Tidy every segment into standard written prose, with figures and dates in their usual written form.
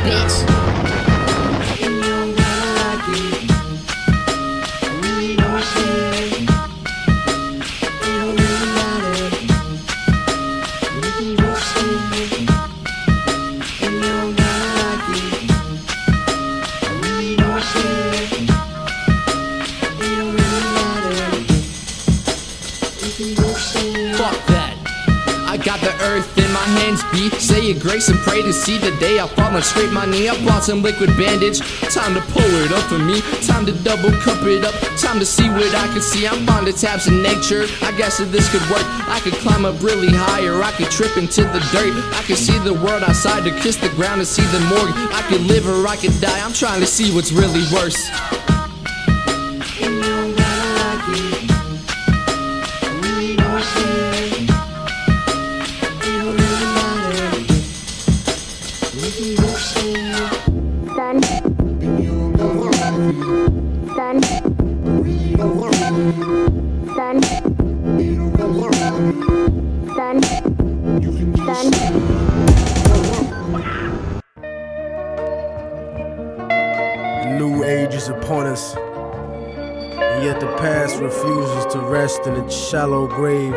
bitch. Fuck that. I got the earth in my hands, B. Say your grace and pray to see the day I fall and scrape my knee. I bought some liquid bandage. Time to pull it up for me. Time to double cup it up. Time to see what I can see. I'm fond of tabs in nature. I guess if this could work, I could climb up really high, or I could trip into the dirt. I could see the world outside, to kiss the ground and see the morgue. I could live or I could die. I'm trying to see what's really worse. The new age is upon us, and yet the past refuses to rest in its shallow grave.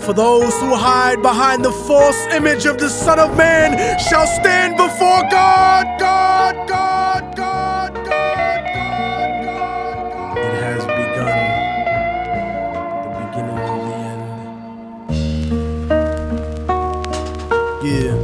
For those who hide behind the false image of the Son of Man shall stand before God. It has begun, the beginning of the end. Yeah.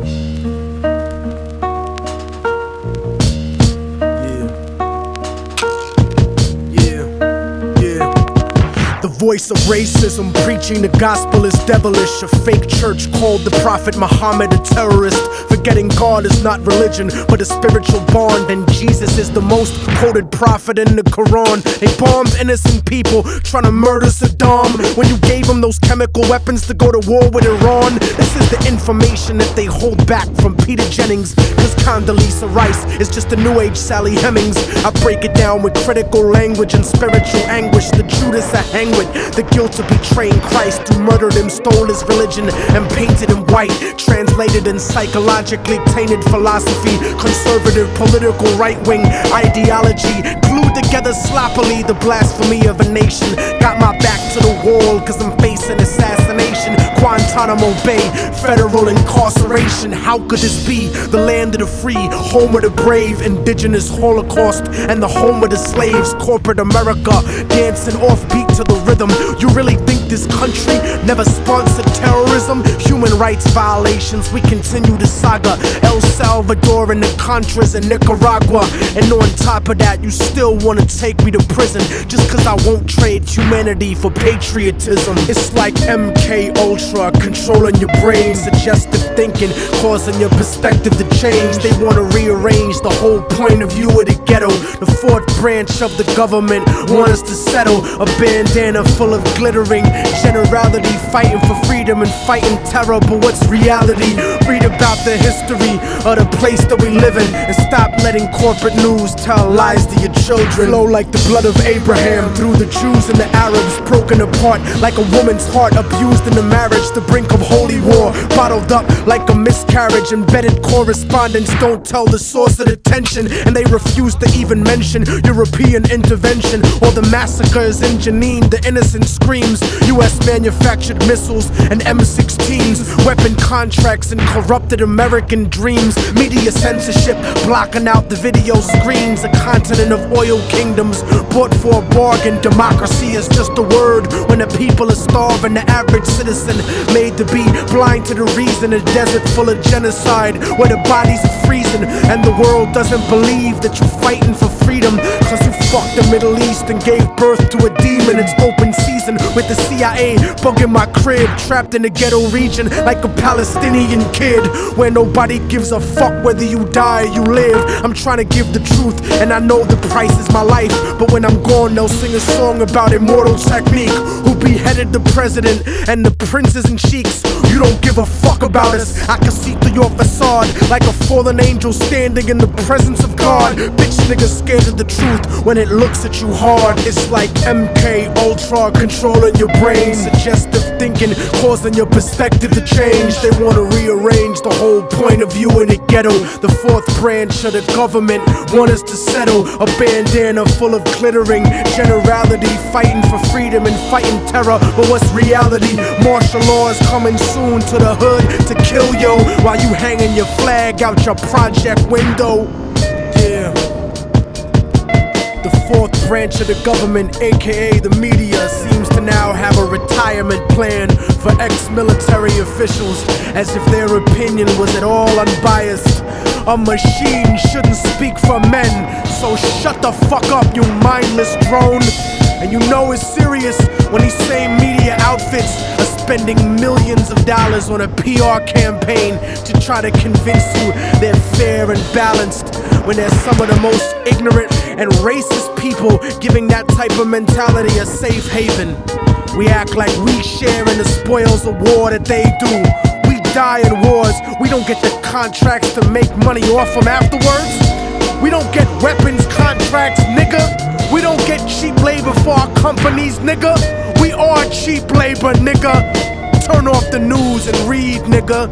The voice of racism, preaching the gospel is devilish. A fake church called the Prophet Muhammad a terrorist. Forgetting God is not religion, but a spiritual bond. And Jesus is the most quoted prophet in the Quran. They bombed innocent people, trying to murder Saddam, when you gave them those chemical weapons to go to war with Iran. This is the information that they hold back from Peter Jennings, cause Condoleezza Rice is just a new age Sally Hemings. I break it down with critical language and spiritual anguish. The Judas I hang with, the guilt of betraying Christ, who murdered him, stole his religion, and painted him white. Translated in psychologically tainted philosophy, conservative political right-wing ideology, glued together sloppily the blasphemy of a nation. Got my back to the wall cause I'm facing assassination. Guantanamo Bay, federal incarceration. How could this be? The land of the free, home of the brave, indigenous holocaust, and the home of the slaves. Corporate America, dancing offbeat to the rhythm. You really think this country never sponsored terrorism? Human rights violations, we continue the saga. El Salvador and the Contras in Nicaragua. And on top of that, you still wanna take me to prison just cause I won't trade humanity for patriotism. It's like MK Ultra controlling your brain, suggestive thinking, causing your perspective to change. They wanna rearrange the whole point of view of the ghetto. The fourth branch of the government want us to settle. A bandana full of glittering generality, fighting for freedom and fighting terror. But what's reality? Read about the history of the place that we live in, and stop letting corporate news tell lies to your children. Flow like the blood of Abraham through the Jews and the Arabs, broken apart like a woman's heart, abused in the marriage, the brink of holy war, bottled up like a miscarriage. Embedded correspondence don't tell the source of the tension, and they refuse to even mention European intervention or the massacres in Jenin. The innocent screams, US manufactured missiles and M16s, weapon contracts and corrupted American dreams. Media censorship blocking out the video screens. A continent of oil kingdoms bought for a bargain. Democracy is just a word when the people are starving. The average citizen made to be blind to the reason. A desert full of genocide where the bodies are freezing, and the world doesn't believe that you're fighting for freedom cause you fucked the Middle East and gave birth to a demon. It's open season with the CIA bugging my crib, trapped in the ghetto region like a Palestinian kid, where nobody gives a fuck whether you die or you live. I'm trying to give the truth, and I know the price is my life, but when I'm gone they'll sing a song about immortal technique. Who beheaded the president and the princes and sheiks, You don't give a fuck about us. I can see through your facade like a fallen angel standing in the presence of God. Bitch niggas scared of the truth when it looks at you hard. It's like MK Ultra controlling your brain. Suggestive thinking causing your perspective to change. They wanna rearrange the whole point of view in the ghetto. The fourth branch of the government want us to settle. A bandana full of glittering generality, fighting for freedom and fighting terror. But what's reality? Martial law is coming soon to the hood to kill yo while you hanging your flag out your project window. Yeah. The fourth branch of the government, aka the media, seems to now have a retirement plan for ex-military officials, as if their opinion was at all unbiased. A machine shouldn't speak for men, so shut the fuck up, you mindless drone. And you know it's serious when these same media outfits are spending millions of dollars on a PR campaign to try to convince you they're fair and balanced, when they're some of the most ignorant and racist people giving that type of mentality a safe haven. We act like we share in the spoils of war that they do. We die in wars, we don't get the contracts to make money off them afterwards. We don't get weapons contracts, nigga. We don't get cheap labor for our companies, nigga. We are cheap labor, nigga. Turn off the news and read, nigga.